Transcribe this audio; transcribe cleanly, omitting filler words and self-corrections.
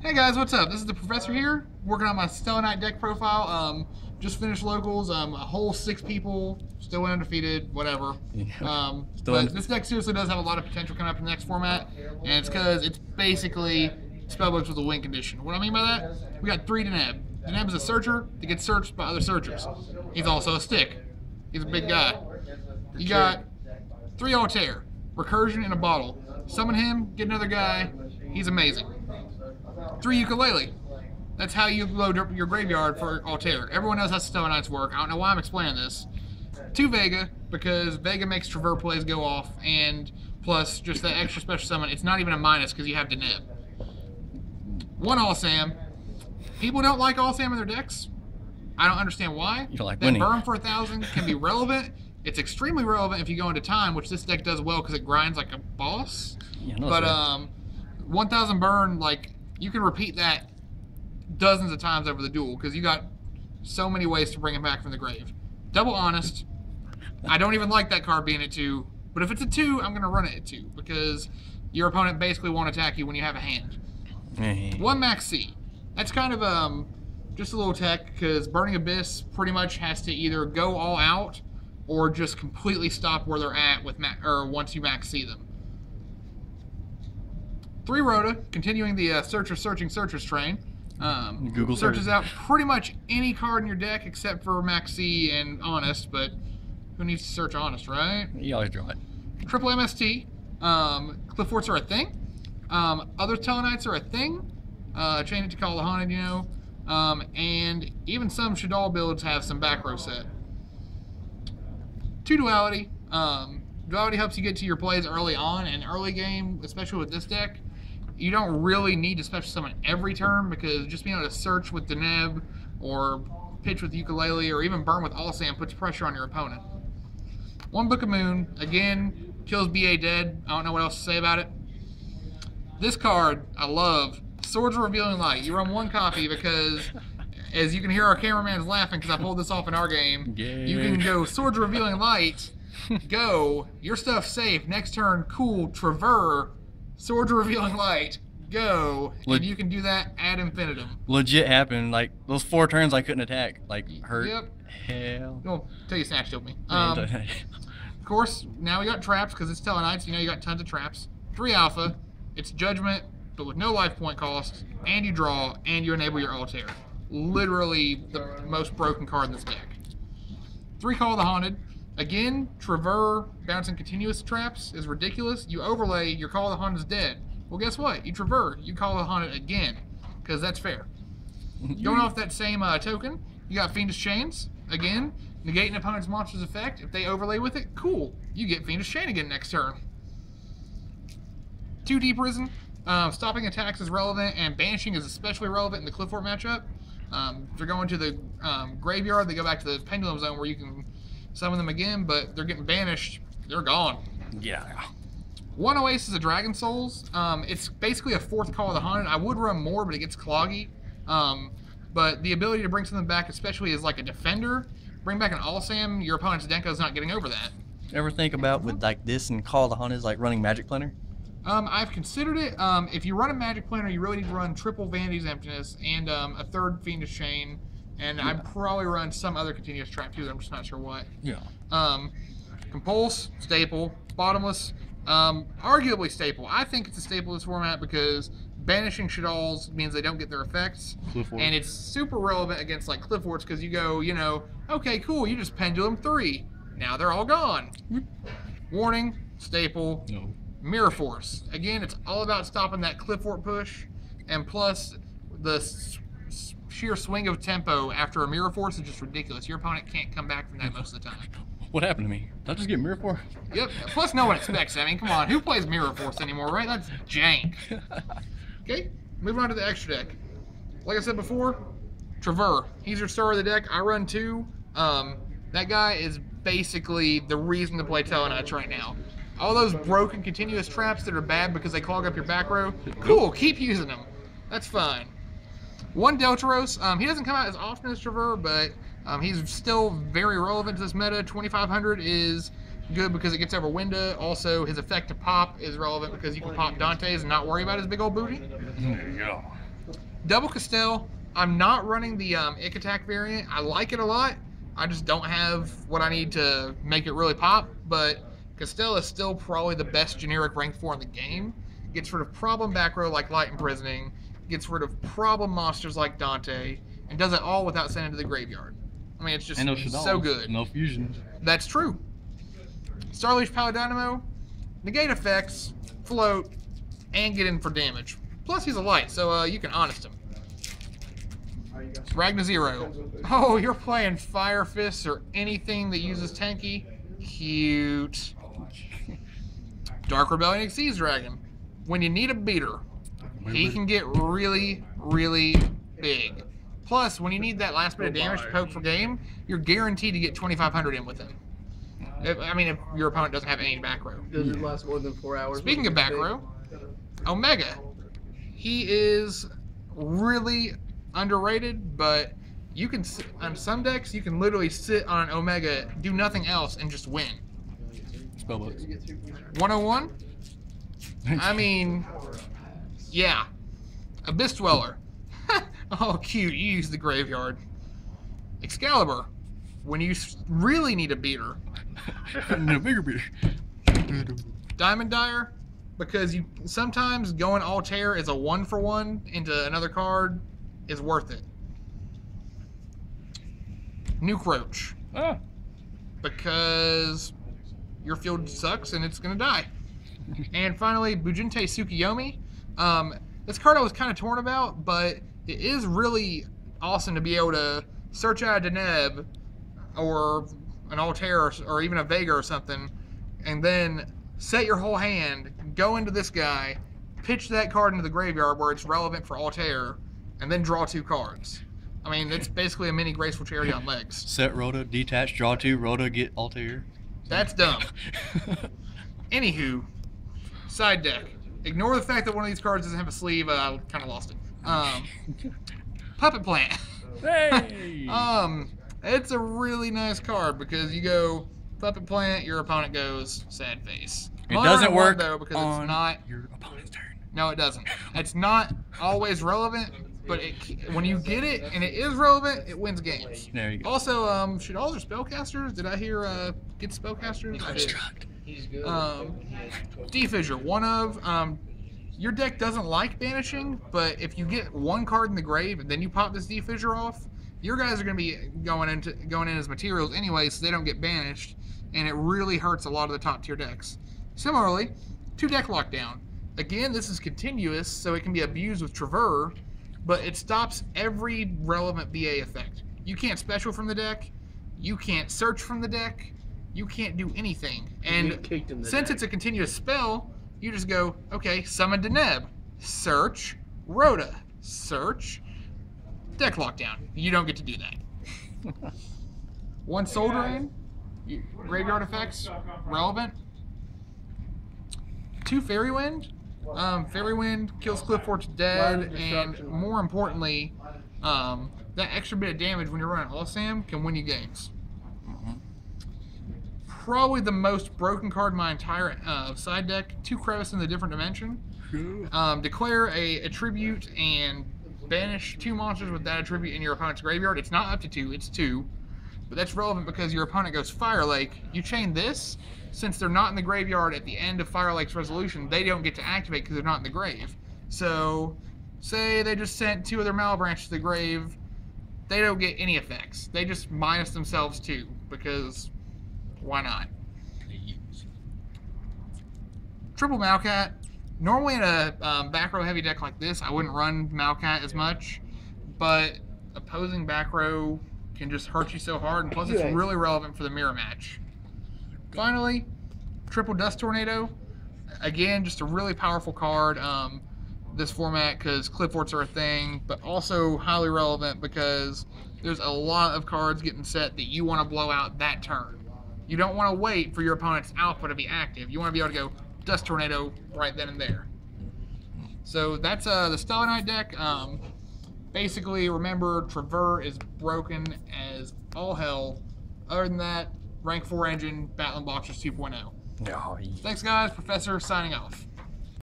Hey guys, what's up? This is the Professor here, working on my Stellarknight deck profile. Just finished locals. A whole 6 people, still undefeated, whatever. But this deck seriously does have a lot of potential coming up in the next format, and it's because it's basically spellbooks with a win condition. What do I mean by that? We got 3 Deneb. Deneb is a searcher that gets searched by other searchers. He's also a stick. He's a big guy. You got 3 Altair, recursion in a bottle. Summon him, get another guy. He's amazing. 3 Ukulele. That's how you load up your graveyard for Altair. Everyone knows how Satellarknights work. I don't know why I'm explaining this. 2 Vega, because Vega makes Traverse plays go off, and plus just that extra special summon. It's not even a minus because you have Deneb. 1 All-Sam. People don't like All-Sam in their decks. I don't understand why. You don't like that winning. Burn for 1,000 can be relevant. It's extremely relevant if you go into time, which this deck does well because it grinds like a boss. Yeah, but 1,000 burn, like, you can repeat that dozens of times over the duel because you got so many ways to bring him back from the grave. Double Honest. I don't even like that card being at 2, but if it's a 2, I'm going to run it at 2 because your opponent basically won't attack you when you have a hand. 1 Max C. That's kind of just a little tech because Burning Abyss pretty much has to either go all out or just completely stop where they're at with once you Max C them. 3 Rhoda, continuing the Searchers train. Google searches out pretty much any card in your deck except for Max C and Honest, but who needs to search Honest, right? You always draw it. Triple MST. Cliff Forts are a thing. Other Tellarknights are a thing. Chain it to Call the Haunted, you know. And even some Shadal builds have some back row set. 2 Duality. Duality helps you get to your plays early on in early game, especially with this deck. You don't really need to special summon every turn because just being able to search with Deneb or pitch with Ukulele or even burn with All-Sam puts pressure on your opponent. 1 Book of Moon, again, kills BA dead. I don't know what else to say about it. This card, I love. Swords of Revealing Light. You run 1 copy because, as you can hear our cameraman's laughing because I pulled this off in our game, you can go Swords of Revealing Light, go, your stuff's safe, next turn, cool, Traverse, Swords of Revealing Light, go, and you can do that ad infinitum. Legit happened. Like, those 4 turns I couldn't attack. Like, hurt. Yep. Hell. Well, till you snatched me. Of course, now we got traps because it's Tellarknights. You know you got tons of traps. 3 Alpha. It's Judgment, but with no life point cost, and you draw, and you enable your Altair. Literally the most broken card in this deck. 3 Call the Haunted. Again, Traverse bouncing continuous traps is ridiculous. You overlay, your Call of the Haunted is dead. Well, guess what? You Traverse, you Call of the Haunted again, because that's fair. Going off that same token, you got Fiendish Chains. Again, negate an opponent's monster's effect. If they overlay with it, cool. You get Fiendish Chain again next turn. 2 Deep Risen. Stopping attacks is relevant, and banishing is especially relevant in the Cliff Fort matchup. If they're going to the graveyard, they go back to the Pendulum Zone where you can summon them again, but they're getting banished. They're gone. Yeah. 1 Oasis of Dragon Souls. It's basically a 4th Call of the Haunted. I would run more, but it gets cloggy. But the ability to bring something back, especially as like a defender, bring back an All-Sam, your opponent's Denko's not getting over that. Ever think about with like this and Call the Hunters like running Magic Planner? I've considered it. If you run a Magic Planner, you really need to run triple Vanity's Emptiness and a 3rd Fiendish Chain. And I'd probably run some other continuous trap too. I'm just not sure what. Yeah. Compulse, staple. Bottomless, arguably staple. I think it's a staple of this format because banishing Shadals means they don't get their effects. And it's super relevant against like Cliff Forts because you go, you know, okay, cool, you just Pendulum 3. Now they're all gone. Warning, staple. No. Mirror Force. Again, it's all about stopping that Cliff Fort push, and plus the sheer swing of tempo after a Mirror Force is just ridiculous. Your opponent can't come back from that most of the time. What happened to me? Did I just get Mirror Force? Yep. Plus, no one expects it. I mean, come on. Who plays Mirror Force anymore, right? That's jank. Okay, moving on to the extra deck. Like I said before, Traverse. He's your star of the deck. I run 2. That guy is basically the reason to play Tellarknights right now. All those broken continuous traps that are bad because they clog up your back row, cool, keep using them. That's fine. 1 Deltaros. He doesn't come out as often as Traverse, but he's still very relevant to this meta. 2500 is good because it gets over Winda. Also, his effect to pop is relevant because you can pop Dante's and not worry about his big old booty. Yeah. Double Castell, I'm not running the Ick Attack variant. I like it a lot. I just don't have what I need to make it really pop, but Castell is still probably the best generic rank 4 in the game. Gets rid of problem back row like Light Imprisoning, gets rid of problem monsters like Dante, and does it all without sending to the graveyard. I mean, it's just so good. No fusions. That's true. Starleaf Paladynamo, negate effects, float, and get in for damage. Plus, he's a light, so you can honest him. Ragna Zero. Oh, you're playing Fire Fists or anything that uses tanky? Cute. Dark Rebellion Exceeds Dragon. When you need a beater, he can get really, really big. Plus, when you need that last bit of damage to poke for game, you're guaranteed to get 2,500 in with him. If your opponent doesn't have any back row. Does it last more than 4 hours? Speaking of back row, Omega. He is really underrated, but you can on some decks you can literally sit on an Omega, do nothing else, and just win. Spellbooks. 101. I mean, yeah, Abyss Dweller. Oh, cute. You use the graveyard. Excalibur. When you really need a beater. No bigger beater. Diamond Dyer. Because you sometimes going Altair is a 1-for-1 into another card is worth it. Nuke Roach. Ah. Because your field sucks and it's going to die. And finally, Bujinte Tsukiyomi. This card I was kind of torn about, but it is really awesome to be able to search out a Deneb or an Altair or even a Vega or something, and then set your whole hand, go into this guy, pitch that card into the graveyard where it's relevant for Altair, and then draw 2 cards. I mean, it's basically a mini Graceful Charity on legs. Set Rhoda, detach, draw 2, Rhoda, get Altair. That's dumb. Anywho, side deck. Ignore the fact that one of these cards doesn't have a sleeve. I kind of lost it. Puppet Plant. Hey! It's a really nice card because you go Puppet Plant, your opponent goes Sad Face. It doesn't work though because on it's not your opponent's turn. No, it doesn't. It's not always relevant, but when you get it and it is relevant, it wins games. There you go. Also, should all their spellcasters? Did I hear get spellcasters? I did. He's good. Defissure, one of your deck doesn't like banishing, but if you get 1 card in the grave and then you pop this Defissure off, your guys are going to be going in as materials anyway, so they don't get banished, and it really hurts a lot of the top tier decks. Similarly, 2 deck lockdown. Again, this is continuous, so it can be abused with Traver, but it stops every relevant BA effect. You can't special from the deck, you can't search from the deck, you can't do anything. And since it's a continuous spell, you just go, okay, summon Deneb, search, Rhoda, search, deck lockdown. You don't get to do that. 1 Soul Drain, graveyard effects, relevant. 2 Fairy Wind. Fairy Wind kills Clifford's dead, and more importantly, that extra bit of damage when you're running All-Sam can win you games. Probably the most broken card in my entire side deck. 2 Crevice in the Different Dimension. Declare a attribute and banish 2 monsters with that attribute in your opponent's graveyard. It's not up to 2, it's 2. But that's relevant because your opponent goes Fire Lake. You chain this. Since they're not in the graveyard at the end of Fire Lake's resolution, they don't get to activate because they're not in the grave. So, say they just sent 2 of their Malebranch to the grave, they don't get any effects. They just minus themselves 2, because why not? Triple Malcat. Normally in a back row heavy deck like this, I wouldn't run Malcat as much, but opposing back row can just hurt you so hard, and plus it's really relevant for the mirror match. Finally, Triple Dust Tornado. Again, just a really powerful card this format because Cliff Forts are a thing, but also highly relevant because there's a lot of cards getting set that you want to blow out that turn. You don't want to wait for your opponent's alpha to be active. You want to be able to go Dust Tornado right then and there. So that's the Satellarknight deck. Basically, remember, Traver is broken as all hell. Other than that, Rank 4 engine, Battling Boxers 2.0. Thanks, guys. Professor signing off.